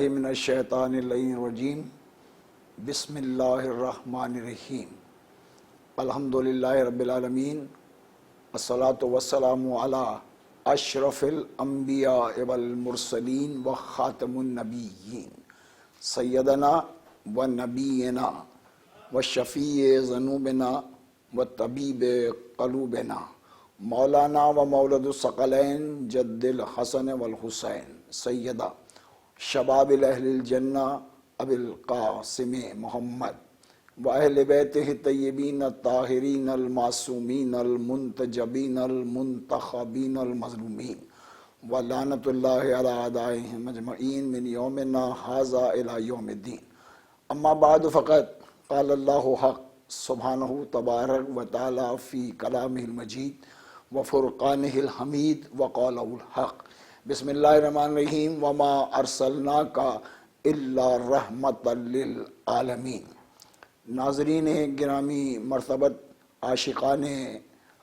من الشیطان اللعین الرجیم بسم اللہ الرحمن الرحیم الحمدللہ رب العالمین والصلاة والسلام علی اشرف الانبیاء والمرسلین وخاتم النبیین سیدنا و نبینا و شفیع ذنوبنا و طبیب قلوبنا مولانا و مولد الثقلین جد الحسن والحسین سیدہ شباب اہل الجنہ ابی القاسم محمد و اہل بیتہ الطیبین الطاہرین المعصومین المنتجبین المنتخبین المظلومین ولعنۃ اللہ علی اعدائہم اجمعین من یومنا ھذا الی یوم الدین اما بعد فقط قال اللہ حق سبحانہ تبارک و تعالی فی کلامہ المجید وفرقانہ الحمید وقولہ الحق بسم اللہ الرحمن الرحیم وما ارسلناک الا رحمۃ للعالمین۔ ناظرین گرامی مرتبت عاشقان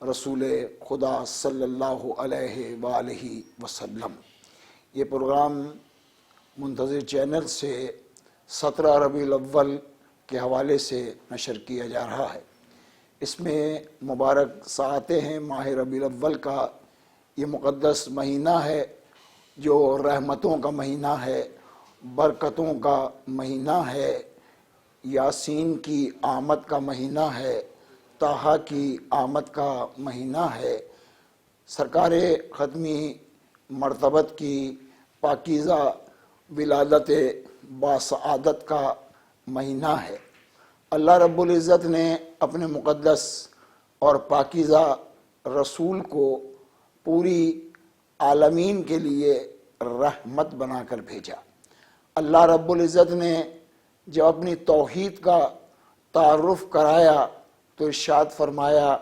رسول خدا صلی اللہ علیہ وآلہ وسلم، یہ پروگرام منتظر چینل سے 17 ربیع الاول کے حوالے سے نشر کیا جا رہا ہے۔ اس میں مبارک ساعتیں ہیں ماہ ربیع الاول کا۔ یہ مقدس مہینہ ہے جو رحمتوں کا مہینہ ہے، برکتوں کا مہینہ ہے، یاسین کی آمد کا مہینہ ہے، طٰہٰ کی آمد کا مہینہ ہے، سرکار ختمی مرتبت کی پاکیزہ ولادت باسعادت کا مہینہ ہے۔ اللہ رب العزت نے اپنے مقدس اور پاکیزہ رسول کو پوری عالمین کے لیے رحمت بنا کر بھیجا۔ اللہ رب العزت نے جب اپنی توحید کا تعارف کرایا تو ارشاد فرمایا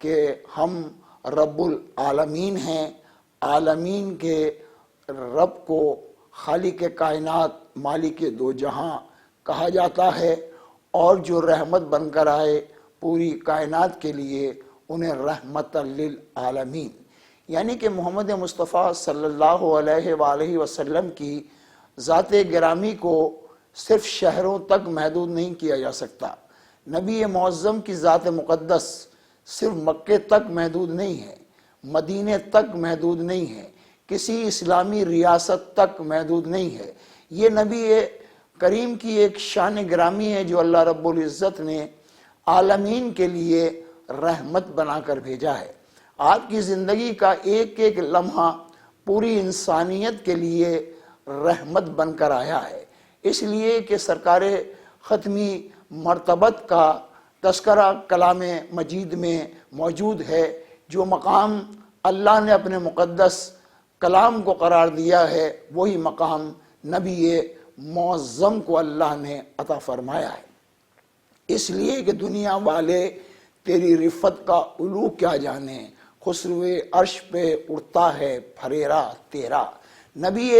کہ ہم رب العالمین ہیں۔ عالمین کے رب کو خالق کائنات مالک دو جہاں کہا جاتا ہے، اور جو رحمت بن کر آئے پوری کائنات کے لیے انہیں رحمت للعالمین، یعنی کہ محمد مصطفیٰ صلی اللہ علیہ وآلہ وسلم کی ذات گرامی کو صرف شہروں تک محدود نہیں کیا جا سکتا۔ نبی معظم کی ذات مقدس صرف مکے تک محدود نہیں ہے، مدینے تک محدود نہیں ہے، کسی اسلامی ریاست تک محدود نہیں ہے۔ یہ نبی کریم کی ایک شان گرامی ہے جو اللہ رب العزت نے عالمین کے لیے رحمت بنا کر بھیجا ہے۔ آپ کی زندگی کا ایک ایک لمحہ پوری انسانیت کے لیے رحمت بن کر آیا ہے، اس لیے کہ سرکار ختمی مرتبت کا تذکرہ کلام مجید میں موجود ہے۔ جو مقام اللہ نے اپنے مقدس کلام کو قرار دیا ہے وہی مقام نبی معظم کو اللہ نے عطا فرمایا ہے، اس لیے کہ دنیا والے تیری رفت کا علو کیا جانے، خسرو عرش پہ اڑتا ہے پھریرا تیرا۔ نبی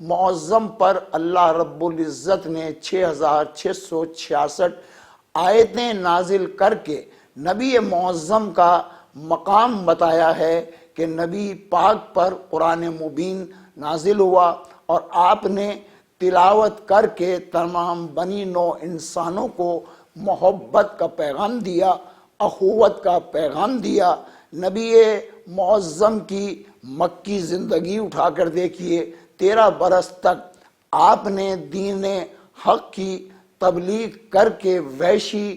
معظم پر اللہ رب العزت نے 6666 آیتیں نازل کر کے نبی معظم کا مقام بتایا ہے کہ نبی پاک پر قرآن مبین نازل ہوا اور آپ نے تلاوت کر کے تمام بنی نوع انسانوں کو محبت کا پیغام دیا، اخوت کا پیغام دیا۔ نبی معظم کی مکی زندگی اٹھا کر دیکھیے، 13 برس تک آپ نے دین حق کی تبلیغ کر کے وحشی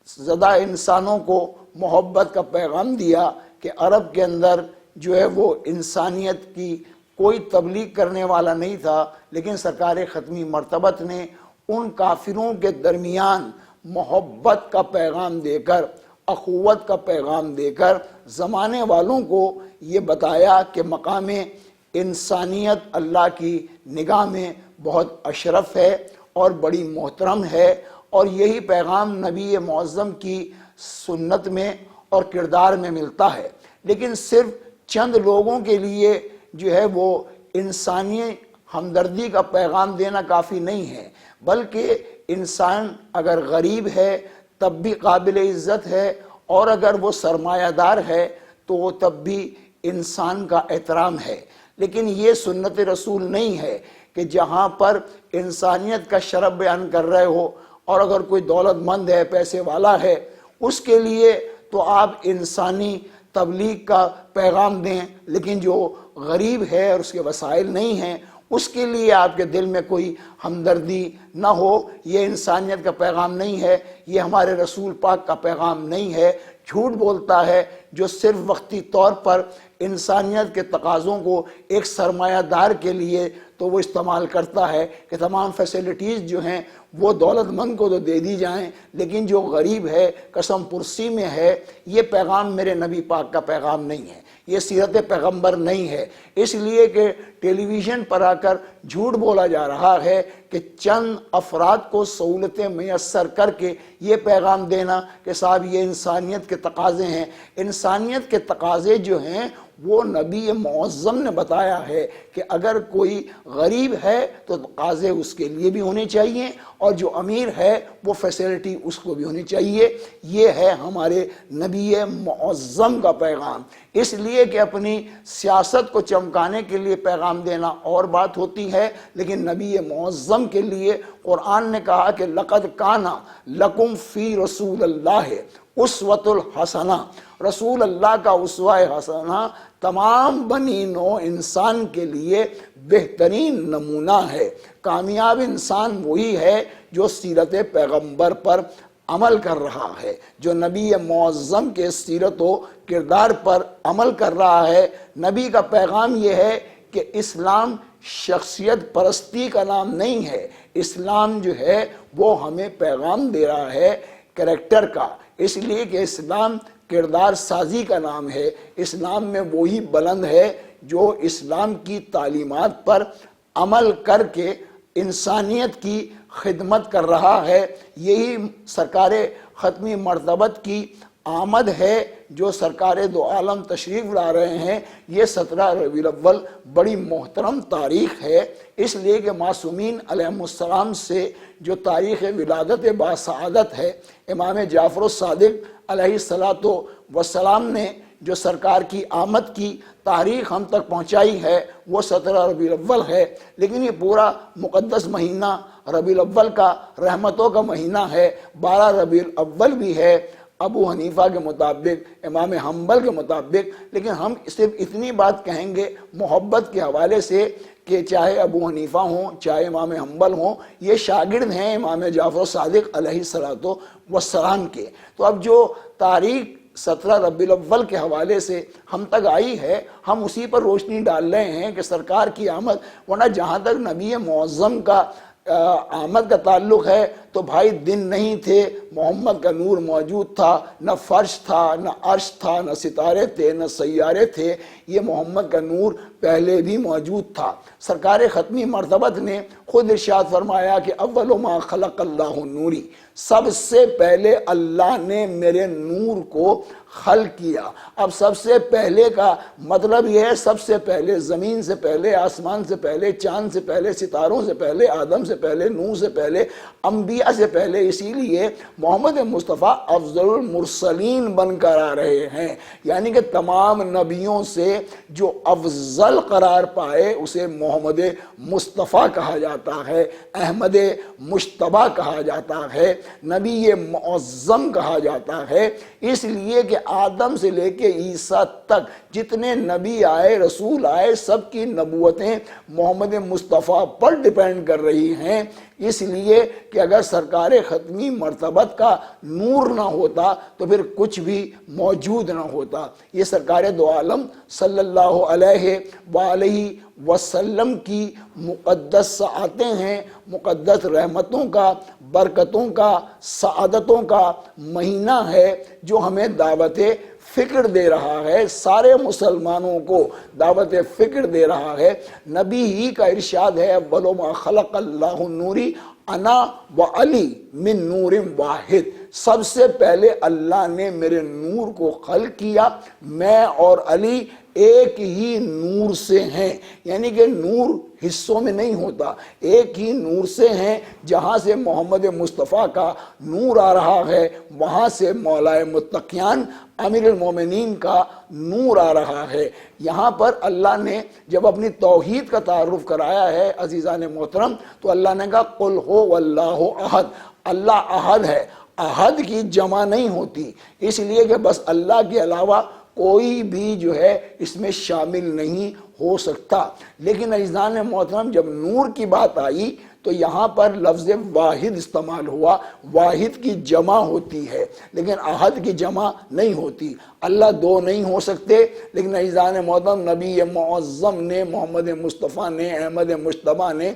زدہ انسانوں کو محبت کا پیغام دیا کہ عرب کے اندر جو ہے وہ انسانیت کی کوئی تبلیغ کرنے والا نہیں تھا، لیکن سرکار ختمی مرتبت نے ان کافروں کے درمیان محبت کا پیغام دے کر، اخوت کا پیغام دے کر زمانے والوں کو یہ بتایا کہ مقام انسانیت اللہ کی نگاہ میں بہت اشرف ہے اور بڑی محترم ہے، اور یہی پیغام نبی معظم کی سنت میں اور کردار میں ملتا ہے۔ لیکن صرف چند لوگوں کے لیے جو ہے وہ انسانی ہمدردی کا پیغام دینا کافی نہیں ہے، بلکہ انسان اگر غریب ہے تب بھی قابل عزت ہے، اور اگر وہ سرمایہ دار ہے تو وہ تب بھی انسان کا احترام ہے۔ لیکن یہ سنت رسول نہیں ہے کہ جہاں پر انسانیت کا شرف بیان کر رہے ہو، اور اگر کوئی دولت مند ہے، پیسے والا ہے، اس کے لیے تو آپ انسانی تبلیغ کا پیغام دیں، لیکن جو غریب ہے اور اس کے وسائل نہیں ہیں اس کے لیے آپ کے دل میں کوئی ہمدردی نہ ہو، یہ انسانیت کا پیغام نہیں ہے، یہ ہمارے رسول پاک کا پیغام نہیں ہے۔ جھوٹ بولتا ہے جو صرف وقتی طور پر انسانیت کے تقاضوں کو ایک سرمایہ دار کے لیے تو وہ استعمال کرتا ہے کہ تمام فیسلٹیز جو ہیں وہ دولت مند کو تو دے دی جائیں، لیکن جو غریب ہے، قسم پرسی میں ہے، یہ پیغام میرے نبی پاک کا پیغام نہیں ہے، یہ سیرت پیغمبر نہیں ہے۔ اس لیے کہ ٹیلی ویژن پر آ کر جھوٹ بولا جا رہا ہے کہ چند افراد کو سہولتیں میسر کر کے یہ پیغام دینا کہ صاحب یہ انسانیت کے تقاضے ہیں۔ انسانیت کے تقاضے جو ہیں وہ نبی معظم نے بتایا ہے کہ اگر کوئی غریب ہے تو تقاضے اس کے لیے بھی ہونے چاہیے، اور جو امیر ہے وہ فیسلٹی اس کو بھی ہونی چاہیے۔ یہ ہے ہمارے نبی معظم کا پیغام۔ اس لیے کہ اپنی سیاست کو چمکانے کے لیے پیغام دینا اور بات ہوتی ہے، لیکن نبی معظم کے لیے قرآن نے کہا کہ لقد کان لکم فی رسول اللہ اسوۃ الحسنہ، رسول اللہ کا اسوہ حسنہ تمام بنی نوع انسان کے لیے بہترین نمونہ ہے۔ کامیاب انسان وہی ہے جو سیرت پیغمبر پر عمل کر رہا ہے، جو نبی معظم کے سیرت و کردار پر عمل کر رہا ہے۔ نبی کا پیغام یہ ہے کہ اسلام شخصیت پرستی کا نام نہیں ہے، اسلام جو ہے وہ ہمیں پیغام دے رہا ہے کریکٹر کا، اس لیے کہ اسلام کردار سازی کا نام ہے۔ اسلام میں وہی بلند ہے جو اسلام کی تعلیمات پر عمل کر کے انسانیت کی خدمت کر رہا ہے۔ یہی سرکار ختمی مرتبت کی آمد ہے جو سرکار دو عالم تشریف لا رہے ہیں۔ یہ 17 ربیع الاول بڑی محترم تاریخ ہے، اس لیے کہ معصومین علیہ السلام سے جو تاریخ ولادت باسعادت ہے، امام جعفر الصادق علیہ السلام نے جو سرکار کی آمد کی تاریخ ہم تک پہنچائی ہے وہ 17 ربیع الاول ہے، لیکن یہ پورا مقدس مہینہ ربیع الاول کا رحمتوں کا مہینہ ہے۔ 12 ربیع الاول بھی ہے ابو حنیفہ کے مطابق، امام حنبل کے مطابق، لیکن ہم صرف اتنی بات کہیں گے محبت کے حوالے سے کہ چاہے ابو حنیفہ ہوں چاہے امام حنبل ہوں، یہ شاگرد ہیں امام جعفر صادق علیہ السلام کے۔ تو اب جو تاریخ 17 ربیع الاول کے حوالے سے ہم تک آئی ہے، ہم اسی پر روشنی ڈال رہے ہیں کہ سرکار کی آمد، ورنہ جہاں تک نبی معظم کا آمد کا تعلق ہے تو بھائی دن نہیں تھے، محمد کا نور موجود تھا، نہ فرش تھا، نہ عرش تھا، نہ ستارے تھے، نہ سیارے تھے، یہ محمد کا نور پہلے بھی موجود تھا۔ سرکار ختمی مرتبت نے خود ارشاد فرمایا کہ اول ما خلق اللہ نوری، سب سے پہلے اللہ نے میرے نور کو خلق کیا۔ اب سب سے پہلے کا مطلب یہ ہے سب سے پہلے، زمین سے پہلے، آسمان سے پہلے، چاند سے پہلے، ستاروں سے پہلے، آدم سے پہلے، نوح سے پہلے، انبیاء سے پہلے۔ اسی لیے محمد مصطفیٰ افضل المرسلین بن کر آ رہے ہیں، یعنی کہ تمام نبیوں سے جو افضل قرار پائے اسے محمد مصطفیٰ کہا جاتا ہے، احمد مجتبیٰ کہا جاتا ہے، نبی معظم کہا جاتا ہے۔ اس لیے کہ آدم سے لے کے عیسیٰ تک جتنے نبی آئے، رسول آئے، سب کی نبوتیں محمد مصطفیٰ پر ڈیپینڈ کر رہی ہیں۔ اس لیے کہ اگر سرکار ختمی مرتبت کا نور نہ ہوتا تو پھر کچھ بھی موجود نہ ہوتا۔ یہ سرکار دو عالم صلی اللہ علیہ وآلہ وسلم کی مقدس ساعتیں ہیں، مقدس رحمتوں کا، برکتوں کا، سعادتوں کا مہینہ ہے جو ہمیں دعوت فکر دے رہا ہے، سارے مسلمانوں کو دعوت فکر دے رہا ہے۔ نبی ہی کا ارشاد ہے اول ما خلق اللہ نوری انا و علی من نور واحد، سب سے پہلے اللہ نے میرے نور کو خلق کیا، میں اور علی ایک ہی نور سے ہیں، یعنی کہ نور حصوں میں نہیں ہوتا، ایک ہی نور سے ہیں۔ جہاں سے محمد مصطفیٰ کا نور آ رہا ہے وہاں سے مولا متقیان امیر المومنین کا نور آ رہا ہے۔ یہاں پر اللہ نے جب اپنی توحید کا تعارف کرایا ہے عزیزان محترم، تو اللہ نے کہا قل هو واللہ احد، اللہ احد ہے۔ احد کی جمع نہیں ہوتی، اس لیے کہ بس اللہ کے علاوہ کوئی بھی جو ہے اس میں شامل نہیں ہو سکتا۔ لیکن عزیزان محترم جب نور کی بات آئی تو یہاں پر لفظ واحد استعمال ہوا، واحد کی جمع ہوتی ہے لیکن احد کی جمع نہیں ہوتی۔ اللہ دو نہیں ہو سکتے، لیکن عزیزان محترم نبی معظم نے، محمد مصطفیٰ نے، احمد مجتبیٰ نے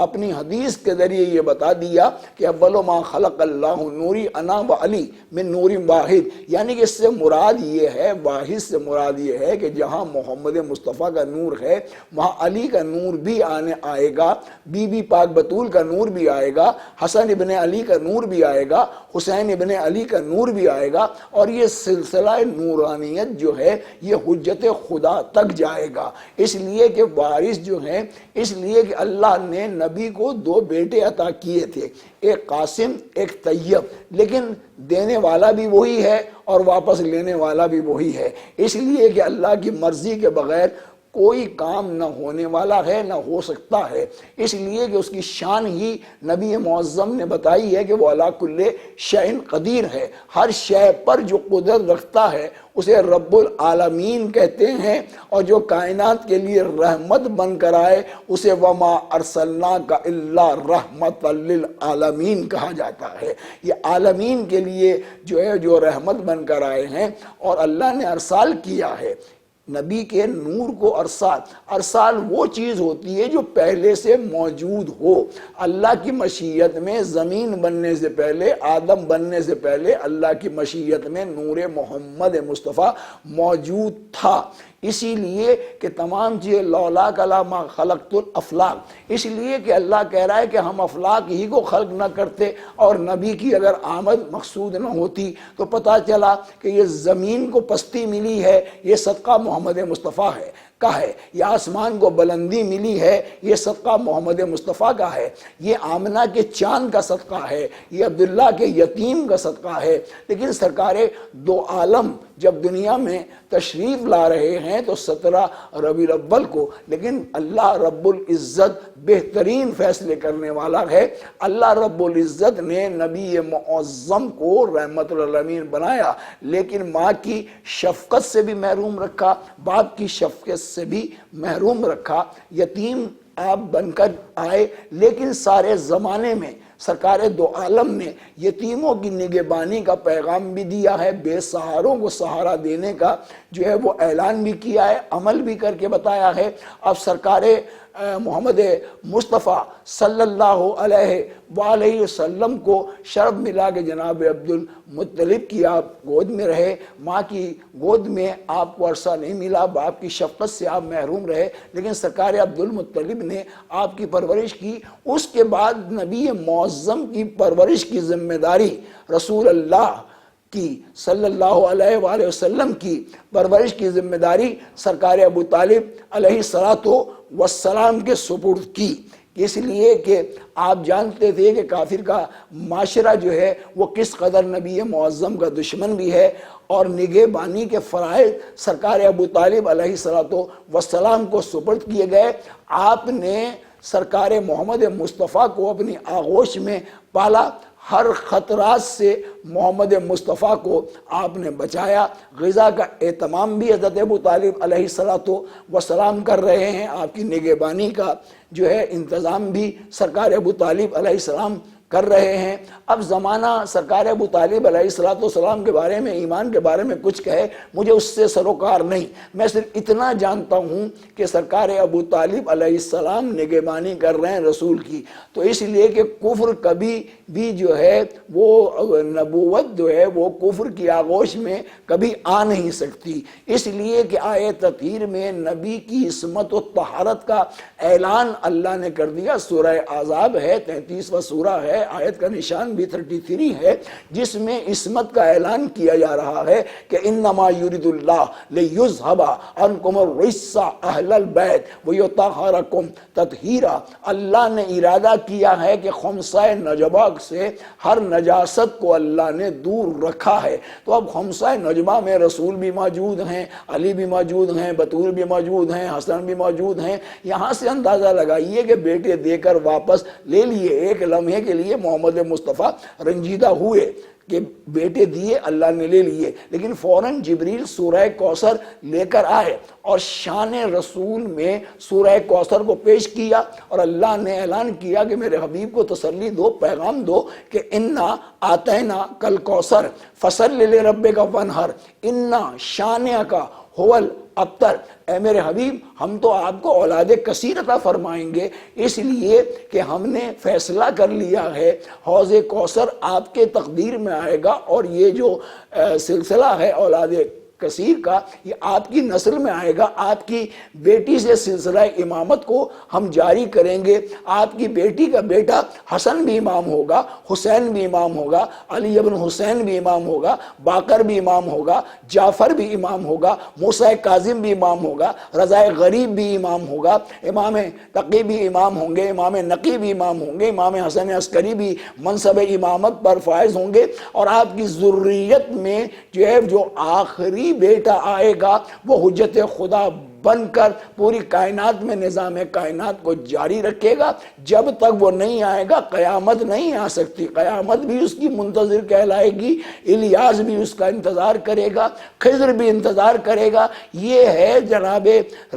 اپنی حدیث کے ذریعے یہ بتا دیا کہ اول ما خلق اللہ نوری انا و علی من نور واحد، یعنی کہ اس سے مراد یہ ہے، واحد سے مراد یہ ہے کہ جہاں محمد مصطفیٰ کا نور ہے وہاں علی کا نور بھی آئے گا، بی بی پاک بطول کا نور بھی آئے گا، حسن ابن علی کا نور بھی آئے گا، حسین ابن علی کا نور بھی آئے گا، اور یہ سلسلہ نورانیت جو ہے یہ حجت خدا تک جائے گا۔ اس لیے کہ وارث جو ہیں، اس لیے کہ اللہ نے نبی کو دو بیٹے عطا کیے تھے، ایک قاسم ایک طیب، لیکن دینے والا بھی وہی ہے اور واپس لینے والا بھی وہی ہے۔ اس لیے کہ اللہ کی مرضی کے بغیر کوئی کام نہ ہونے والا ہے نہ ہو سکتا ہے، اس لیے کہ اس کی شان ہی نبی معظم نے بتائی ہے کہ وہ علی کل شیء قدیر ہے، ہر شے پر جو قدرت رکھتا ہے اسے رب العالمین کہتے ہیں، اور جو کائنات کے لیے رحمت بن کر آئے اسے وما ارسلناک الا رحمت للعالمین کہا جاتا ہے۔ یہ عالمین کے لیے جو ہے جو رحمت بن کر آئے ہیں، اور اللہ نے ارسال کیا ہے نبی کے نور کو۔ ارسال وہ چیز ہوتی ہے جو پہلے سے موجود ہو۔ اللہ کی مشیت میں زمین بننے سے پہلے، آدم بننے سے پہلے اللہ کی مشیت میں نور محمد مصطفیٰ موجود تھا، اسی لیے کہ تمام چیزیں لولا کلام خلقت الافلاق، اس لیے کہ اللہ کہہ رہا ہے کہ ہم افلاق ہی کو خلق نہ کرتے، اور نبی کی اگر آمد مقصود نہ ہوتی تو پتہ چلا کہ یہ زمین کو پستی ملی ہے یہ صدقہ محمد مصطفیٰ ہے کا ہے، یہ آسمان کو بلندی ملی ہے یہ صدقہ محمد مصطفیٰ کا ہے، یہ آمنہ کے چاند کا صدقہ ہے، یہ عبداللہ کے یتیم کا صدقہ ہے۔ لیکن سرکار دو عالم جب دنیا میں تشریف لا رہے ہیں تو 17 ربیع الاول کو، لیکن اللہ رب العزت بہترین فیصلے کرنے والا ہے۔ اللہ رب العزت نے نبی معظم کو رحمت للعالمین بنایا، لیکن ماں کی شفقت سے بھی محروم رکھا، باپ کی شفقت سے بھی محروم رکھا، یتیم آپ بن کر آئے، لیکن سارے زمانے میں سرکار دو عالم نے یتیموں کی نگہبانی کا پیغام بھی دیا ہے، بے سہاروں کو سہارا دینے کا جو ہے وہ اعلان بھی کیا ہے، عمل بھی کر کے بتایا ہے۔ اب سرکار محمد مصطفیٰ صلی اللہ علیہ وآلہ وسلم کو شرف ملا کہ جناب عبد المطلب کی آپ گود میں رہے، ماں کی گود میں آپ کو عرصہ نہیں ملا، باپ کی شفقت سے آپ محروم رہے، لیکن سرکار عبد المطلب نے آپ کی پرورش کی۔ اس کے بعد نبی معظم کی پرورش کی ذمہ داری رسول اللہ کی صلی اللہ علیہ وآلہ وسلم کی پرورش کی ذمہ داری سرکار ابو طالب علیہ السلام کے سپرد کی، اس لیے کہ آپ جانتے تھے کہ کافر کا معاشرہ جو ہے وہ کس قدر نبی معظم کا دشمن بھی ہے، اور نگہبانی کے فرائض سرکار ابو طالب علیہ السلام کو سپرد کیے گئے۔ آپ نے سرکار محمد مصطفیٰ کو اپنی آغوش میں پالا، ہر خطرات سے محمد مصطفیٰ کو آپ نے بچایا۔ غذا کا اہتمام بھی حضرت ابو طالب علیہ السلام کر رہے ہیں، آپ کی نگہبانی کا جو ہے انتظام بھی سرکار ابو طالب علیہ السلام کر رہے ہیں۔ اب زمانہ سرکار ابو طالب علیہ السلام کے بارے میں، ایمان کے بارے میں کچھ کہے، مجھے اس سے سروکار نہیں، میں صرف اتنا جانتا ہوں کہ سرکار ابو طالب علیہ السلام نگہبانی کر رہے ہیں رسول کی، تو اس لیے کہ کفر کبھی بھی جو ہے وہ نبوت جو ہے وہ کفر کی آغوش میں کبھی آ نہیں سکتی، اس لیے کہ آیت تطہیر میں نبی کی عصمت و طہارت کا اعلان اللہ نے کر دیا۔ سورہ احزاب ہے، 33واں سورہ ہے، ہے، آیت کا نشان بھی 33 ہے، جس میں عصمت کا اعلان کیا جا رہا ہے کہ انما یرید اللہ لیذھب عنکم الرجس اہل البیت ویطہرکم تطہیرا، اللہ نے ارادہ کیا ہے کہ خمسہ نجبہ سے ہر نجاست کو اللہ نے دور رکھا ہے۔ تو اب خمسہ نجبہ میں رسول بھی موجود ہیں، علی بھی موجود ہیں، بطول بھی موجود ہیں، حسن بھی موجود ہیں۔ یہاں سے اندازہ لگائیے کہ بیٹے دے کر واپس لے لیے، ایک لمحے کے لیے محمد مصطفیٰ رنجیدہ ہوئے کہ بیٹے دیے اللہ نے لے لیے، لیکن فوراً جبریل سورہ کوثر لے کر آئے اور شان رسول میں سورہ کوثر کو پیش کیا، اور اللہ نے اعلان کیا کہ میرے حبیب کو تسلی دو، پیغام دو کہ انا آتینا کل کوثر فصل لربک وانحر انا شانئک هو الابتر، اے میرے حبیب ہم تو آپ کو اولاد کثیر عطا فرمائیں گے، اس لیے کہ ہم نے فیصلہ کر لیا ہے حوض کوثر آپ کے تقدیر میں آئے گا، اور یہ جو سلسلہ ہے اولاد کثیر کا یہ آپ کی نسل میں آئے گا، آپ کی بیٹی سے سلسلہ امامت کو ہم جاری کریں گے، آپ کی بیٹی کا بیٹا حسن بھی امام ہوگا، حسین بھی امام ہوگا، علی ابن حسین بھی امام ہوگا، باقر بھی امام ہوگا، جعفر بھی امام ہوگا، موسیٰ کاظم بھی امام ہوگا، رضا غریب بھی امام ہوگا، امام تقی بھی امام ہوں گے، امام نقی بھی امام ہوں گے، امام حسن عسکری بھی منصب امامت پر فائز ہوں گے، اور آپ کی ذریت میں جو آخری بیٹا آئے گا وہ حجت خدا بن کر پوری کائنات میں نظام کائنات کو جاری رکھے گا۔ جب تک وہ نہیں آئے گا قیامت نہیں آ سکتی، قیامت بھی اس کی منتظر کہلائے گی، الیاس بھی اس کا انتظار کرے گا، خضر بھی انتظار کرے گا۔ یہ ہے جناب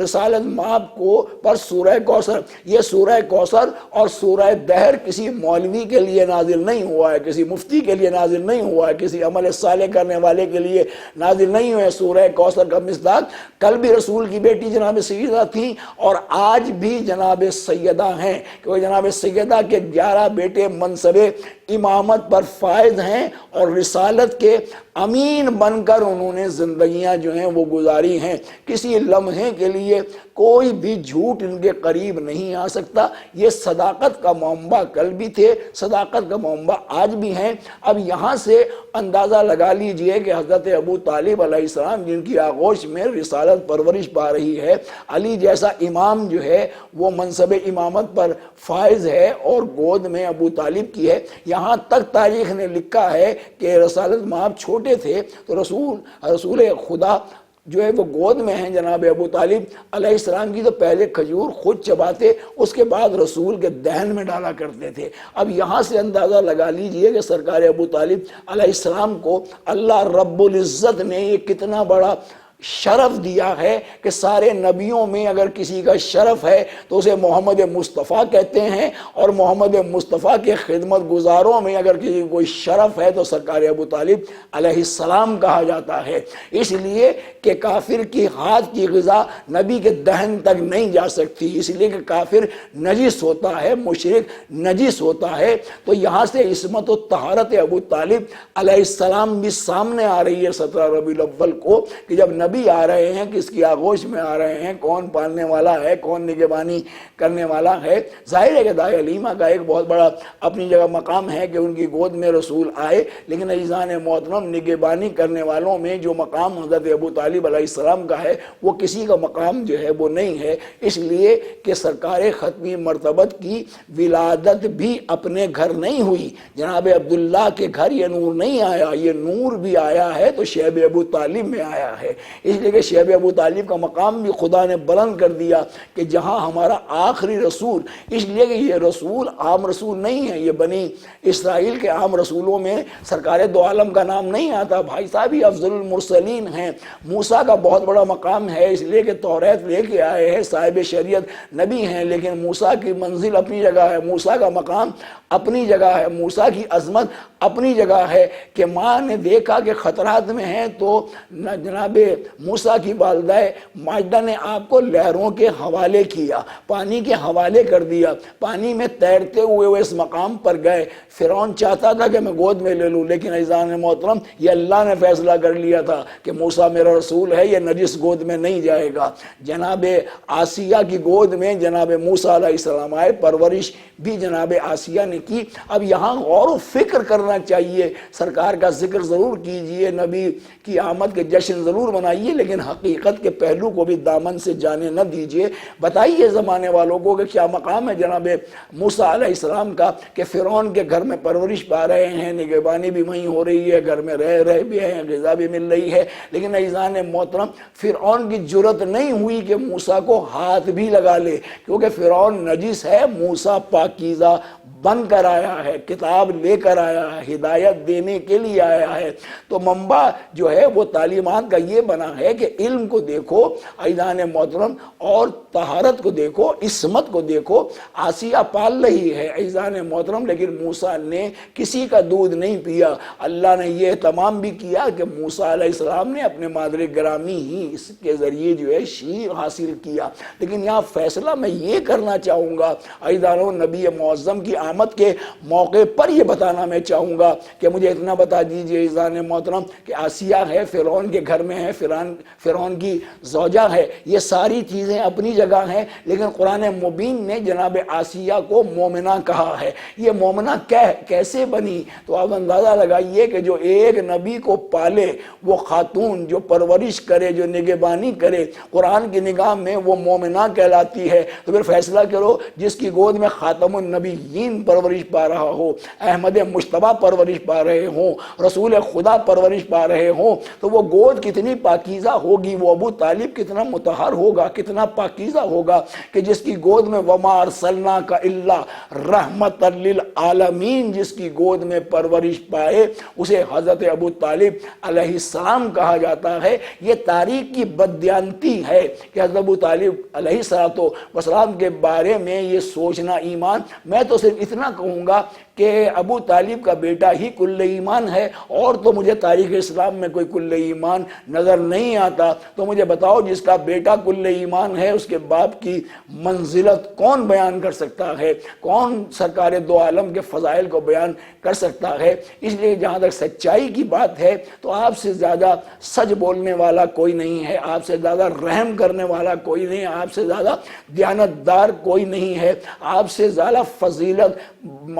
رسالت مآب کو پر سورہ کوثر۔ یہ سورہ کوثر اور سورہ دہر کسی مولوی کے لیے نازل نہیں ہوا ہے، کسی مفتی کے لیے نازل نہیں ہوا ہے، کسی عمل صالح کرنے والے کے لیے نازل نہیں ہوا ہے۔ سورہ کوثر کا مصداق کل بھی رسول کی بیٹی جناب سیدہ تھیں اور آج بھی جناب سیدہ ہیں، کیونکہ جناب سیدہ کے 11 بیٹے منصب امامت پر فائز ہیں اور رسالت کے امین بن کر انہوں نے زندگیاں جو ہیں وہ گزاری ہیں۔ کسی لمحے کے لیے کوئی بھی جھوٹ ان کے قریب نہیں آ سکتا۔ یہ صداقت کا منبع کل بھی تھے، صداقت کا منبع آج بھی ہیں۔ اب یہاں سے اندازہ لگا لیجئے کہ حضرت ابو طالب علیہ السلام جن کی آغوش میں رسالت پرورش پا رہی ہے، علی جیسا امام جو ہے وہ منصب امامت پر فائز ہے اور گود میں ابو طالب کی ہے۔ یہاں تک تاریخ نے لکھا ہے کہ رسالت مآب چھوٹے تھے تو رسول خدا جو ہے وہ گود میں ہیں جناب ابو طالب علیہ السلام کی، تو پہلے کھجور خود چباتے، اس کے بعد رسول کے دہن میں ڈالا کرتے تھے۔ اب یہاں سے اندازہ لگا لیجئے کہ سرکار ابو طالب علیہ السلام کو اللہ رب العزت نے یہ کتنا بڑا شرف دیا ہے کہ سارے نبیوں میں اگر کسی کا شرف ہے تو اسے محمد مصطفیٰ کہتے ہیں، اور محمد مصطفیٰ کے خدمت گزاروں میں اگر کسی کو کوئی شرف ہے تو سرکار ابو طالب علیہ السلام کہا جاتا ہے، اس لیے کہ کافر کی ہاتھ کی غذا نبی کے دہن تک نہیں جا سکتی، اس لیے کہ کافر نجس ہوتا ہے، مشرک نجس ہوتا ہے۔ تو یہاں سے عصمت و طہارت ابو طالب علیہ السلام بھی سامنے آ رہی ہے 17 ربیع الاول کو، کہ جب نبی آ رہے ہیں، کس کی آغوش میں آ رہے ہیں، کون پالنے والا ہے، کون نگہبانی کرنے والا ہے۔ ظاہر ہے کہ داعی علیمہ کا ایک بہت بڑا اپنی جگہ مقام ہے کہ ان کی گود میں رسول آئے، لیکن عزیزان محترم نگہبانی کرنے والوں میں جو مقام حضرت ابو طالب علیہ السلام کا ہے وہ کسی کا مقام جو ہے وہ نہیں ہے، اس لیے کہ سرکار ختمی مرتبت کی ولادت بھی اپنے گھر نہیں ہوئی، جناب عبداللہ کے گھر یہ نور نہیں آیا، یہ نور بھی آیا ہے تو شیب ابو طالب میں آیا ہے، اس لیے کہ شیب ابو طالب کا مقام بھی خدا نے بلند کر دیا کہ جہاں ہمارا آخری رسول، اس لیے کہ یہ رسول عام رسول نہیں ہے، یہ بنی اسرائیل کے عام رسولوں میں سرکار دو عالم کا نام نہیں آتا، بھائی صاحب یہ افضل المرسلین ہیں، موسیٰ کا بہت بڑا مقام ہے، اس لیے کہ توریت لے کے آئے ہیں، صاحب شریعت نبی ہیں، لیکن موسیٰ کی منزل اپنی جگہ ہے، موسیٰ کا مقام اپنی جگہ ہے، موسیٰ کی عظمت اپنی جگہ ہے، کہ ماں نے دیکھا کہ خطرات میں ہیں تو جناب موسیٰ کی والدہ ماجدہ نے آپ کو لہروں کے حوالے کیا، پانی کے حوالے کر دیا، پانی میں تیرتے ہوئے وہ اس مقام پر گئے۔ فرعون چاہتا تھا کہ میں گود میں لے لوں، لیکن عزیزان محترم یہ اللہ نے فیصلہ کر لیا تھا کہ موسیٰ میرا رسول ہے، یہ نجس گود میں نہیں جائے گا۔ جناب آسیہ کی گود میں جناب موسیٰ علیہ السلام آئے، پرورش بھی جناب آسیہ نے کی۔ اب یہاں غور و فکر کرنا چاہیے، سرکار کا ذکر ضرور کیجئے، نبی کی آمد کے جشن ضرور منائیے، لیکن حقیقت کے پہلو کو بھی دامن سے جانے نہ دیجئے۔ بتائیے زمانے والوں کو کہ کیا مقام ہے جناب موسیٰ علیہ السلام کا کہ فرعون کے گھر میں پرورش پا رہے ہیں، نگہبانی بھی وہیں ہو رہی ہے، گھر میں رہ بھی ہیں، غذا بھی مل رہی ہے، لیکن عزیزان محترم فرعون کی جرت نہیں ہوئی کہ موسیٰ کو ہاتھ بھی لگا لے، کیونکہ فرعون نجس ہے، موسیٰ پاکیزہ بن کر آیا ہے، کتاب لے کر آیا ہے، ہدایت دینے کے لیے آیا ہے۔ تو منبع جو ہے وہ تعلیمات کا یہ بنا ہے کہ علم کو دیکھو عزیزان محترم، اور طہارت کو دیکھو، عصمت کو دیکھو۔ آسیہ پال رہی ہے عزیزان محترم، لیکن موسیٰ نے کسی کا دودھ نہیں پیا۔ اللہ نے یہ اہتمام بھی کیا کہ موسیٰ علیہ السلام نے اپنے مادر گرامی ہی اس کے ذریعے جو ہے شیر حاصل کیا۔ لیکن یہاں فیصلہ میں یہ کرنا چاہوں گا عزیزانو، نبی معظم کی آمد کے موقع پر یہ بتانا میں چاہوں گا کہ مجھے اتنا بتا دیجئے عزیزان محترم کہ آسیہ ہے، فرعون کے گھر میں ہے، فرعون کی زوجہ ہے، یہ ساری چیزیں اپنی جگہ ہیں، لیکن قرآن مبین نے جناب آسیہ کو مومنہ کہا ہے۔ یہ مومنہ کیسے بنی؟ تو آپ اندازہ لگائیے کہ جو ایک نبی کو پالے، وہ خاتون جو پرورش کرے، جو نگہبانی کرے، قرآن کی نگاہ میں وہ مومنہ کہلاتی ہے۔ تو پھر فیصلہ کرو، جس کی گود میں خاتم النبیین پرورش پا رہا ہو، احمد مجتبیٰ پرورش پا رہے ہوں، رسول خدا پرورش پا رہے ہوں، تو وہ گود کتنی پاکیزہ ہوگی، وہ ابو طالب کتنا مطہر ہوگا، کتنا پاکیزہ ہوگا کہ جس کی گود میں وما ارسلناک الا رحمت للعالمین، جس کی گود میں پرورش پائے اسے حضرت ابو طالب علیہ السلام کہا جاتا ہے۔ یہ تاریخ کی بددیانتی ہے کہ حضرت ابو طالب علیہ السلام کے بارے میں یہ سوچنا ایمان۔ میں تو صرف اتنا کہوں گا کہ ابو طالب کا بیٹا ہی کل ایمان ہے، اور تو مجھے تاریخ اسلام میں کوئی کل ایمان نظر نہیں آتا۔ تو مجھے بتاؤ جس کا بیٹا کل ایمان ہے، اس کے باپ کی منزلت کون بیان کر سکتا ہے؟ کون سرکار دو عالم کے فضائل کو بیان کر سکتا ہے؟ اس لیے جہاں تک سچائی کی بات ہے تو آپ سے زیادہ سچ بولنے والا کوئی نہیں ہے، آپ سے زیادہ رحم کرنے والا کوئی نہیں ہے، آپ سے زیادہ دیانتدار کوئی نہیں ہے، آپ سے زیادہ فضیلت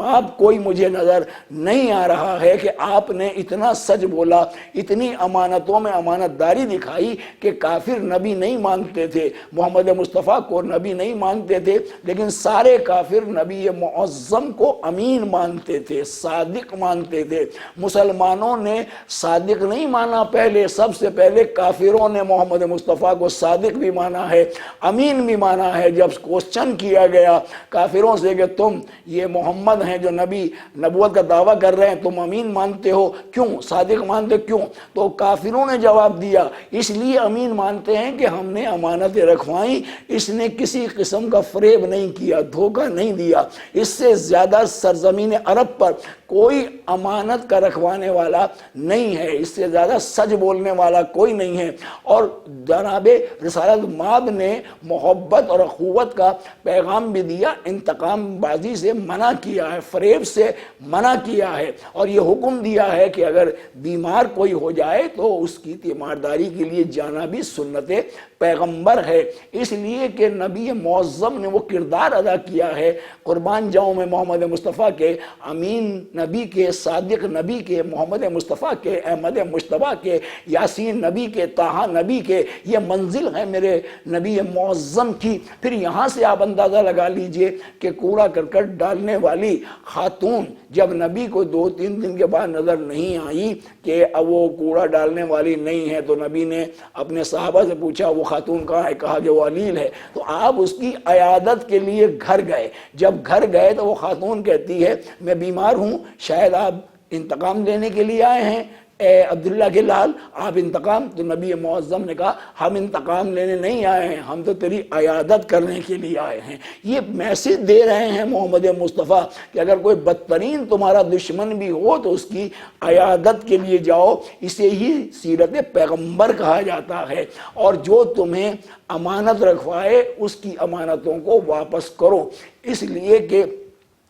آپ کوئی مجھے نظر نہیں آ رہا ہے کہ آپ نے اتنا سچ بولا، اتنی امانتوں میں امانت داری دکھائی کہ کافر نبی نہیں مانتے تھے، محمد مصطفیٰ کو نبی نہیں مانتے تھے، لیکن سارے کافر نبی معظم کو امین مانتے تھے، صادق مانتے تھے۔ مسلمانوں نے صادق نہیں مانا پہلے، سب سے پہلے کافروں نے محمد مصطفیٰ کو صادق بھی مانا ہے، امین بھی مانا ہے۔ جب کوسچن کیا گیا کافروں سے کہ تم یہ محمد ہیں جو نبوت کا دعویٰ کر رہے ہیں، تم امین مانتے ہو کیوں، صادق مانتے کیوں؟ تو کافروں نے جواب دیا اس لیے امین مانتے ہیں کہ ہم نے امانتیں رکھوائیں، اس نے کسی قسم کا فریب نہیں کیا، دھوکہ نہیں دیا۔ اس سے زیادہ سرزمین عرب پر کوئی امانت کا رکھوانے والا نہیں ہے، اس سے زیادہ سچ بولنے والا کوئی نہیں ہے۔ اور جناب رسالت مآب نے محبت اور اخوت کا پیغام بھی دیا، انتقام بازی سے منع کیا ہے، فریب سے منع کیا ہے، اور یہ حکم دیا ہے کہ اگر بیمار کوئی ہو جائے تو اس کی تیمارداری کے لیے جانا بھی سنت پیغمبر ہے۔ اس لیے کہ نبی معظم نے وہ کردار ادا کیا ہے، قربان جاؤں میں محمد مصطفیٰ کے، امین نبی کے، صادق نبی کے، محمد مصطفیٰ کے، احمد مجتبیٰ کے، یاسین نبی کے، طٰہٰ نبی کے۔ یہ منزل ہے میرے نبی معظم کی۔ پھر یہاں سے آپ اندازہ لگا لیجئے کہ کوڑا کرکٹ ڈالنے والی خاتون جب نبی کو 2-3 دن کے بعد نظر نہیں آئی کہ اب وہ کوڑا ڈالنے والی نہیں ہے، تو نبی نے اپنے صحابہ سے پوچھا وہ خاتون کہاں ہے؟ کہا کہ وہ علیل ہے۔ تو آپ اس کی عیادت کے لیے گھر گئے، جب گھر گئے تو وہ خاتون کہتی ہے میں بیمار ہوں، شاید آپ انتقام لینے کے لیے آئے ہیں۔ اے عبداللہ کے لال آپ انتقام، تو نبی معظم نے کہا ہم انتقام لینے نہیں آئے ہیں، ہم تو تیری عیادت کرنے کے لیے آئے ہیں۔ یہ میسج دے رہے ہیں محمد مصطفیٰ کہ اگر کوئی بدترین تمہارا دشمن بھی ہو تو اس کی عیادت کے لیے جاؤ، اسے ہی سیرت پیغمبر کہا جاتا ہے۔ اور جو تمہیں امانت رکھوائے اس کی امانتوں کو واپس کرو، اس لیے کہ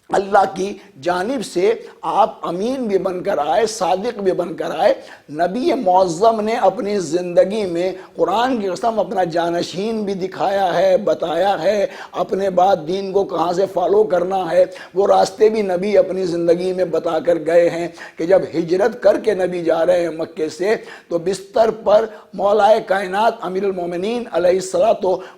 اللہ کی جانب سے آپ امین بھی بن کر آئے، صادق بھی بن کر آئے۔ نبی معظم نے اپنی زندگی میں قرآن کی قسم اپنا جانشین بھی دکھایا ہے، بتایا ہے، اپنے بعد دین کو کہاں سے فالو کرنا ہے وہ راستے بھی نبی اپنی زندگی میں بتا کر گئے ہیں کہ جب ہجرت کر کے نبی جا رہے ہیں مکے سے تو بستر پر مولا کائنات امیر المومنین علیہ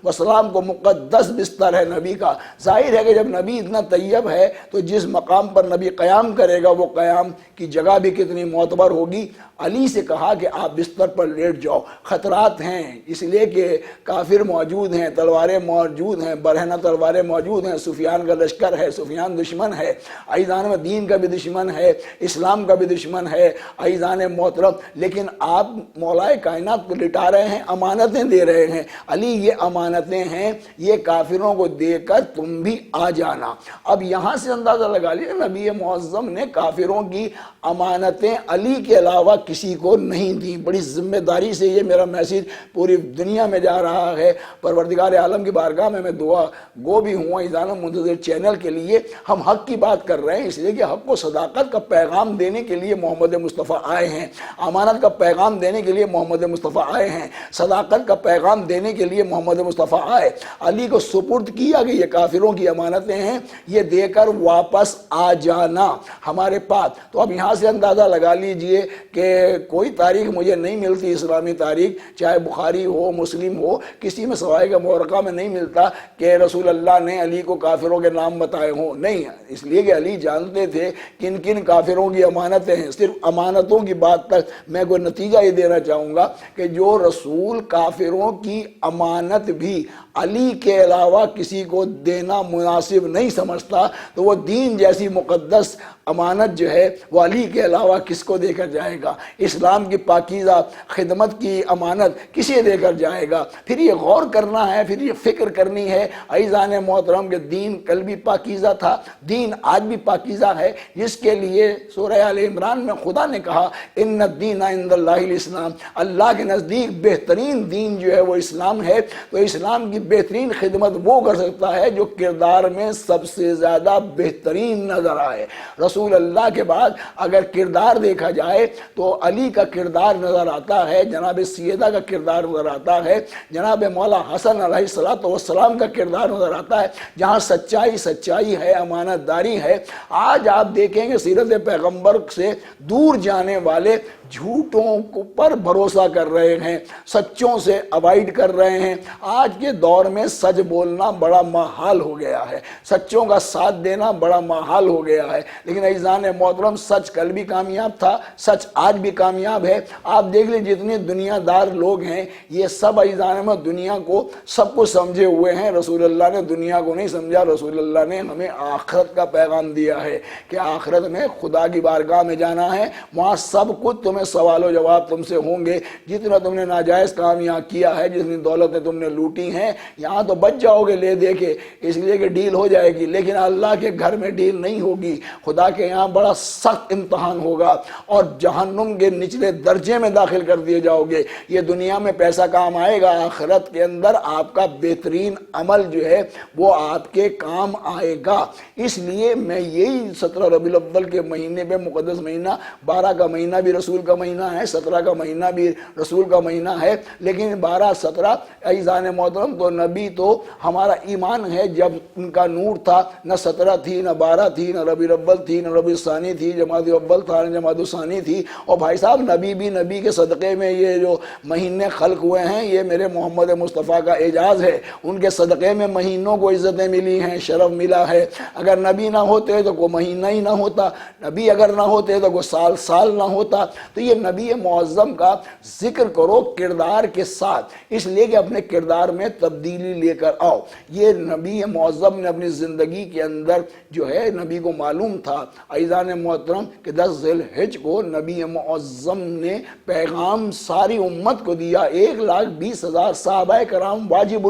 السلام کو مقدس بستر ہے نبی کا۔ ظاہر ہے کہ جب نبی اتنا طیب ہے تو جس مقام پر نبی قیام کرے گا وہ قیام کی جگہ بھی کتنی معتبر ہوگی۔ علی سے کہا کہ آپ بستر پر لیٹ جاؤ، خطرات ہیں اس لیے کہ کافر موجود ہیں، تلواریں موجود ہیں، برہنہ تلواریں موجود ہیں، سفیان کا لشکر ہے، سفیان دشمن ہے، عزیزان میں دین کا بھی دشمن ہے، اسلام کا بھی دشمن ہے، عزیزان محترم، لیکن آپ مولا کائنات کو لٹا رہے ہیں، امانتیں دے رہے ہیں۔ علی یہ امانتیں ہیں، یہ کافروں کو دے کر تم بھی آ جانا۔ اب یہاں سے اندازہ لگا لیا نبی معظم نے کافروں کی امانتیں علی کے علاوہ کسی کو نہیں دی۔ بڑی ذمہ داری سے یہ میرا میسیج پوری دنیا میں جا رہا ہے۔ پروردگار عالم کی بارگاہ میں دعا گو بھی ہوں ایزانہ منتظر چینل کے لیے، ہم حق کی بات کر رہے ہیں اس لیے کہ حق کو صداقت کا پیغام دینے کے لیے محمد مصطفیٰ آئے ہیں، امانت کا پیغام دینے کے لیے محمد مصطفیٰ آئے ہیں، صداقت کا پیغام دینے کے لیے محمد مصطفیٰ آئے۔ علی کو سپرد کیا کہ یہ کافروں کی امانتیں ہیں، یہ دے کر واپس آ جانا ہمارے پاس۔ تو اب یہاں سے اندازہ لگا لیجئے کہ کوئی تاریخ مجھے نہیں ملتی، اسلامی تاریخ چاہے بخاری ہو مسلم ہو، کسی میں سوائے مورخہ میں نہیں ملتا کہ رسول اللہ نے علی کو کافروں کے نام بتائے ہوں۔ نہیں، اس لیے کہ علی جانتے تھے کن کن کافروں کی امانتیں ہیں۔ صرف امانتوں کی بات تک میں کوئی نتیجہ یہ دینا چاہوں گا کہ جو رسول کافروں کی امانت بھی علی کے علاوہ کسی کو دینا مناسب نہیں سمجھتا تو وہ دین جیسی مقدس امانت جو ہے وہ علی کے علاوہ کس کو دے کر جائے گا؟ اسلام کی پاکیزہ خدمت کی امانت کسے دے کر جائے گا؟ پھر یہ غور کرنا ہے، پھر یہ فکر کرنی ہے عزیزان محترم کہ دین کل بھی پاکیزہ تھا، دین آج بھی پاکیزہ ہے، جس کے لیے سورہ آل عمران میں خدا نے کہا ان الدین عند اللہ الاسلام، اللہ کے نزدیک بہترین دین جو ہے وہ اسلام ہے۔ تو اسلام کی بہترین خدمت وہ کر سکتا ہے جو کردار میں سب سے زیادہ بہترین نظر آئے۔ رسول اللہ کے بعد اگر کردار دیکھا جائے تو علی کا کردار نظر آتا ہے، جناب سیدہ کا کردار نظر آتا ہے، جناب مولا حسن علیہ السلام کا کردار نظر آتا ہے۔ جہاں سچائی ہے، امانت داری ہے۔ آج آپ دیکھیں گے سیرت پیغمبر سے دور جانے والے جھوٹوں پر بھروسہ کر رہے ہیں، سچوں سے اوائڈ کر رہے ہیں۔ آج کے دور میں سچ بولنا بڑا محال ہو گیا ہے، سچوں کا ساتھ دینا بڑا محال ہو گیا ہے۔ لیکن عزیزان محترم سچ کل بھی کامیاب تھا، سچ آج بھی کامیاب ہے۔ آپ دیکھ لیں جتنے دنیا دار لوگ ہیں یہ سب عزیزان میں دنیا کو سب کو سمجھے ہوئے ہیں۔ رسول اللہ نے دنیا کو نہیں سمجھا، رسول اللہ نے ہمیں آخرت کا پیغام دیا ہے کہ آخرت میں خدا کی بارگاہ میں جانا ہے، وہاں سب کچھ تمہیں سوال و جواب تم سے ہوں گے۔ جتنا تم نے ناجائز کام یہاں کیا ہے، جتنی دولتیں تم نے لوٹی ہیں، یہاں تو بچ جاؤ گے لے دے کے، اس لیے کہ ڈیل ہو جائے گی، لیکن اللہ کے گھر میں ڈیل نہیں ہوگی۔ خدا کے یہاں بڑا سخت امتحان ہوگا اور جہنم کے نچلے درجے میں داخل کر دیے جاؤ گے۔ یہ دنیا میں پیسہ کام آئے گا، آخرت کے اندر آپ کا بہترین عمل جو ہے وہ آپ کے کام آئے گا۔ اس لیے میں یہی 17 ربیع الاول کے مہینے پہ، مقدس مہینہ، 12 کا مہینہ بھی رسول کا مہینہ ہے، 17 کا مہینہ بھی رسول کا مہینہ ہے، لیکن 12 17 عزیزان محترم تو نبی تو ہمارا ایمان ہے جب ان کا نور تھا، نہ 17 تھی، نہ 12 تھی، نہ ربیع الاول تھی، نہ ربیع ثانی تھی، جمادی اول تھا، نہ جمادی ثانی تھی۔ اور بھائی صاحب نبی بھی نبی کے صدقے میں یہ جو مہینے خلق ہوئے ہیں یہ میرے محمد مصطفیٰ کا اعجاز ہے۔ ان کے صدقے میں مہینوں کو عزتیں ملی ہیں، شرف ملا ہے۔ اگر نبی نہ ہوتے تو کوئی مہینہ ہی نہ ہوتا، نبی اگر نہ ہوتے تو کوئی سال نہ ہوتا۔ تو یہ نبی معظم کا ذکر کرو کردار کے ساتھ، اس لیے کہ اپنے کردار میں تبدیلی لے کر آؤ۔ یہ نبی معظم نے اپنی زندگی کے اندر جو ہے نبی کو معلوم تھا عزیزان محترم کہ 10 ذی الحجہ کو نبی معظم نے پیغام ساری امت کو دیا. 1,20,000 صحابہ کرام واجب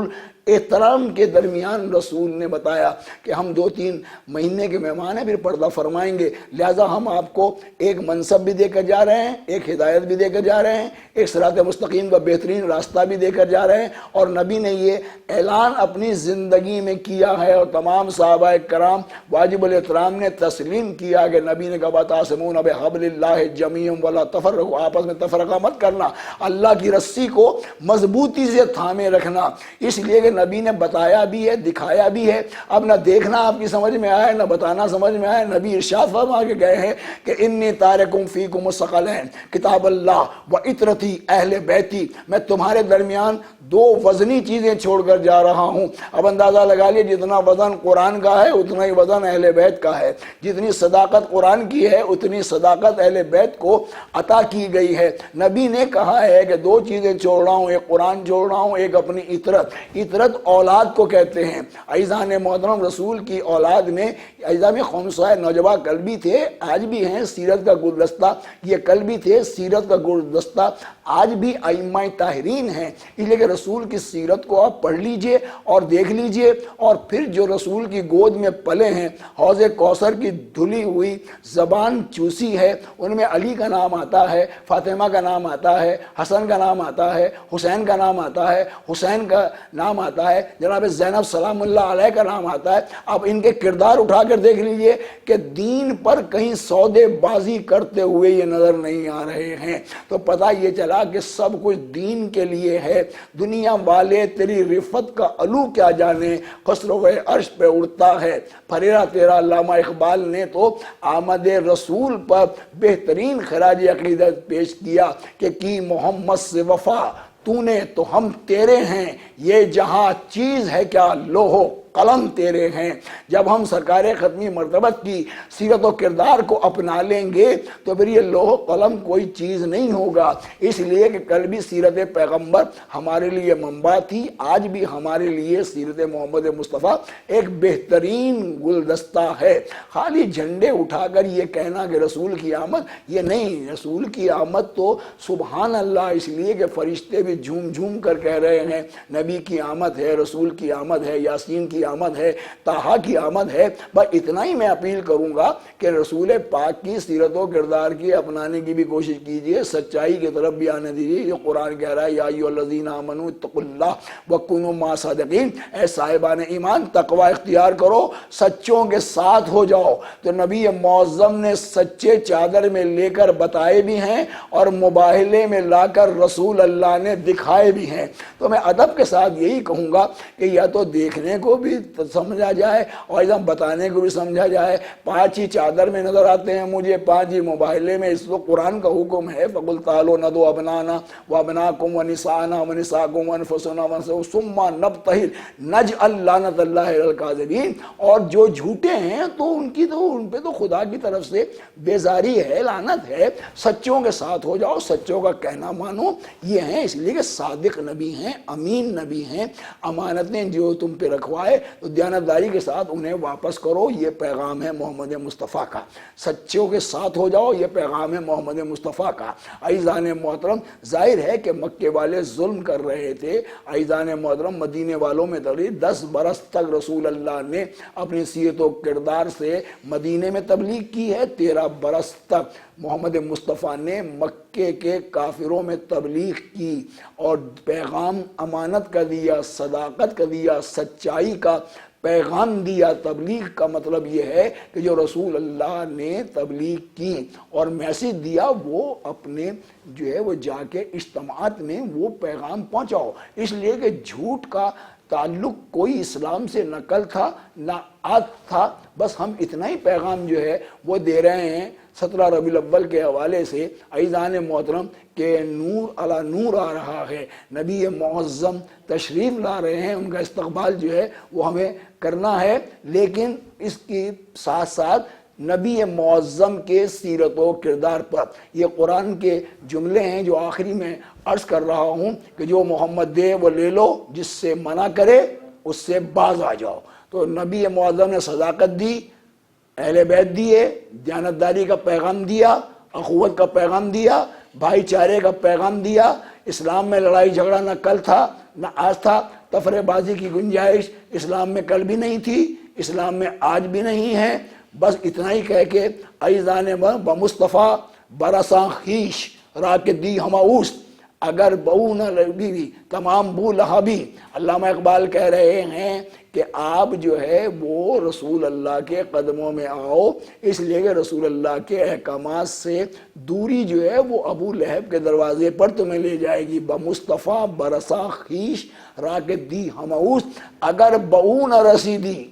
احترام کے درمیان رسول نے بتایا کہ ہم 2-3 مہینے کے مہمان ہیں، پھر پردہ فرمائیں گے، لہٰذا ہم آپ کو ایک منصب بھی دے کر جا رہے ہیں، ایک ہدایت بھی دے کر جا رہے ہیں، ایک صراط مستقیم کا بہترین راستہ بھی دے کر جا رہے ہیں. اور نبی نے یہ اعلان اپنی زندگی میں کیا ہے اور تمام صحابہ کرام واجب الاحترام نے تسلیم کیا کہ نبی نے کہا وَتَعْتَصِمُونَ بِحَبْلِ اللَّهِ جَمِيعًا وَلَا تَفَرَّقُوا، آپس میں تفرقہ مت کرنا، اللہ کی رسی کو مضبوطی سے تھامے رکھنا. اس لیے کہ نبی نے بتایا بھی ہے، دکھایا بھی ہے. اب نہ دیکھنا آپ کی سمجھ میں آئے، نہ بتانا سمجھ میں آئے، نبی ارشاد فرما کے گئے ہیں کہ انی تارکم فیکم الثقلین کتاب اللہ و عطرتی اہل بیتی، میں تمہارے درمیان 2 وزنی چیزیں چھوڑ کر جا رہا ہوں. اب اندازہ لگا لیے جتنا وزن قرآن کا ہے اتنا ہی وزن اہل بیت کا ہے، جتنی صداقت قرآن کی ہے اتنی صداقت اہل بیت کو عطا کی گئی ہے. نبی نے کہا ہے کہ 2 چیزیں چھوڑ رہا ہوں، ایک قرآن چھوڑ رہا ہوں، ایک اپنی عطرت اولاد کو کہتے ہیں. عزیزان محترم رسول کی اولاد میں اعزاء میں خمسہ نوجوان کل بھی تھے، آج بھی ہیں. سیرت کا گلدستہ یہ کل بھی تھے، سیرت کا گلدستہ آج بھی ائمہ طاہرین ہیں. اس لیے کہ رسول کی سیرت کو آپ پڑھ لیجئے اور دیکھ لیجئے، اور پھر جو رسول کی گود میں پلے ہیں، حوض کوثر کی دھلی ہوئی زبان چوسی ہے، ان میں علی کا نام آتا ہے، فاطمہ کا نام آتا ہے، حسن کا نام آتا ہے، حسین کا نام آتا ہے، حسین کا نام آتا ہے، جناب زینب سلام اللہ علیہ کا نام آتا ہے. اب ان کے کردار اٹھا کر دیکھ لیجئے کہ دین پر کہیں سودے بازی کرتے ہوئے یہ نظر نہیں آ رہے ہیں. تو پتہ یہ چلا کہ سب کچھ دین کے لیے ہے. دنیا والے تیری رفت کا علو کیا جانے، خسرو عرش پہ اڑتا ہے پھریرا تیرا. علامہ اقبال نے تو آمد رسول پر بہترین خراج عقیدت پیش کیا کہ کی محمد سے وفا تو نے تو ہم تیرے ہیں، یہ جہاں چیز ہے کیا لوہو قلم تیرے ہیں. جب ہم سرکار ختمی مرتبت کی سیرت و کردار کو اپنا لیں گے تو پھر یہ لوح و قلم کوئی چیز نہیں ہوگا. اس لیے کہ کل بھی سیرت پیغمبر ہمارے لیے منبع تھی، آج بھی ہمارے لیے سیرت محمد مصطفیٰ ایک بہترین گلدستہ ہے. خالی جھنڈے اٹھا کر یہ کہنا کہ رسول کی آمد، یہ نہیں. رسول کی آمد تو سبحان اللہ، اس لیے کہ فرشتے بھی جھوم جھوم کر کہہ رہے ہیں نبی کی آمد ہے، رسول کی آمد ہے، یاسین کی آمد ہے، طٰہٰ کی آمد ہے. بس اتنا ہی میں اپیل کروں گا کہ رسول پاک کی سیرت و کردار کی اپنانے کی بھی کوشش کیجئے، سچائی کی طرف بھی آنے دیجئے. جو قرآن کہہ رہا ہے یا ایھا الذین آمنوا اتقوا اللہ وکونوا مع الصادقین، اے صاحبان ایمان تقوی اختیار کرو، سچوں کے ساتھ ہو جاؤ. تو نبی معظم نے سچے چادر میں لے کر بتائے بھی ہیں اور مباہلے میں لا کر رسول اللہ نے دکھائے بھی ہیں. تو میں ادب کے ساتھ یہی کہوں گا کہ یا تو دیکھنے کو بھی سمجھا جائے اور ایک دم بتانے کو بھی سمجھا جائے. 5 ہی چادر میں نظر آتے ہیں مجھے، 5 ہی مباہلے میں. اس وقت قرآن کا حکم ہے فَقُلْ تَعَالَوْا نَدْعُوا أَبْنَاءَنَا وَأَبْنَاءَكُمْ وَنِسَاءَنَا وَنِسَاءَكُمْ وَأَنفُسَنَا وَأَنفُسَكُمْ ثُمَّ نَبْتَهِلْ نَجْعَلْ لَعْنَةَ اللَّهِ عَلَى الْكَاذِبِينَ. اور جو جھوٹے ہیں تو ان پہ تو خدا کی طرف سے بیزاری ہے، لعنت ہے. سچوں کے ساتھ ہو جاؤ، سچوں کا کہنا مانو. یہ ہیں اس لیے کہ صادق نبی ہیں، امین نبی ہیں. امانتیں جو تم پہ رکھوائے تو دیانتداری کے ساتھ انہیں واپس کرو. یہ پیغام ہے محمد مصطفیٰ کا. سچوں کے ساتھ ہو جاؤ، یہ پیغام ہے محمد مصطفیٰ کا. عزیزان محترم ظاہر ہے کہ مکے والے ظلم کر رہے تھے. عزیزان محترم مدینے والوں میں تقریباً 10 برس تک رسول اللہ نے اپنی سیرت و کردار سے مدینے میں تبلیغ کی ہے. 13 برس تک محمد مصطفیٰ نے مکے کے کافروں میں تبلیغ کی اور پیغام امانت کا دیا، صداقت کا دیا، سچائی کا پیغام دیا. تبلیغ کا مطلب یہ ہے کہ جو رسول اللہ نے تبلیغ کی اور میسیج دیا وہ اپنے جو ہے وہ جا کے اجتماعات میں وہ پیغام پہنچاؤ. اس لیے کہ جھوٹ کا تعلق کوئی اسلام سے نقل تھا نہ آج تھا. بس ہم اتنا ہی پیغام جو ہے وہ دے رہے ہیں 17 ربیع الاول کے حوالے سے. عزیزان محترم کہ نور علی نور آ رہا ہے، نبی معظم تشریف لا رہے ہیں، ان کا استقبال جو ہے وہ ہمیں کرنا ہے. لیکن اس کی ساتھ ساتھ نبی معظم کے سیرت و کردار پر یہ قرآن کے جملے ہیں جو آخری میں عرض کر رہا ہوں کہ جو محمد دے وہ لے لو، جس سے منع کرے اس سے باز آ جاؤ. تو نبی معظم نے صداقت دی، اہل بیت دیے، دیانتداری کا پیغام دیا، اخوت کا پیغام دیا، بھائی چارے کا پیغام دیا۔ اسلام میں لڑائی جھگڑا نہ کل تھا نہ آج تھا، تفرقہ بازی کی گنجائش اسلام میں کل بھی نہیں تھی، اسلام میں آج بھی نہیں ہے۔ بس اتنا ہی کہہ کے ایزان بمصطفیٰ برساں خیش راکدی ہماؤست، اگر بہو نہ لگی تمام بو لہبی۔ علامہ اقبال کہہ رہے ہیں کہ آپ جو ہے وہ رسول اللہ کے قدموں میں آؤ، اس لیے کہ رسول اللہ کے احکامات سے دوری جو ہے وہ ابو لہب کے دروازے پر تمہیں لے جائے گی۔ بمصطفیٰ برساں خیش راکدی ہماؤست، اگر بہو نہ رسیدی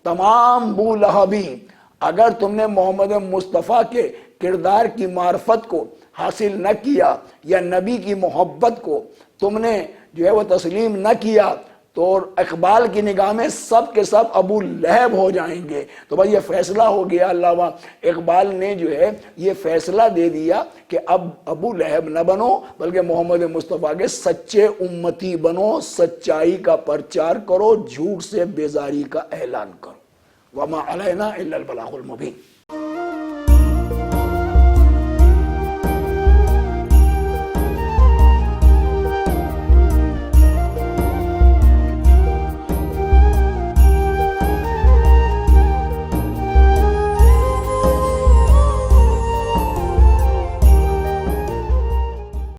تمام بو لہبی، اگر تم نے محمد مصطفیٰ کے کردار کی معرفت کو حاصل نہ کیا یا نبی کی محبت کو تم نے جو ہے وہ تسلیم نہ کیا، تو اقبال کی نگاہ میں سب کے سب ابو لہب ہو جائیں گے۔ تو بھائی یہ فیصلہ ہو گیا، علامہ اقبال نے جو ہے یہ فیصلہ دے دیا کہ اب ابو لہب نہ بنو بلکہ محمد مصطفیٰ کے سچے امتی بنو، سچائی کا پرچار کرو، جھوٹ سے بیزاری کا اعلان کرو۔ وما علینا الا البلاغ المبین۔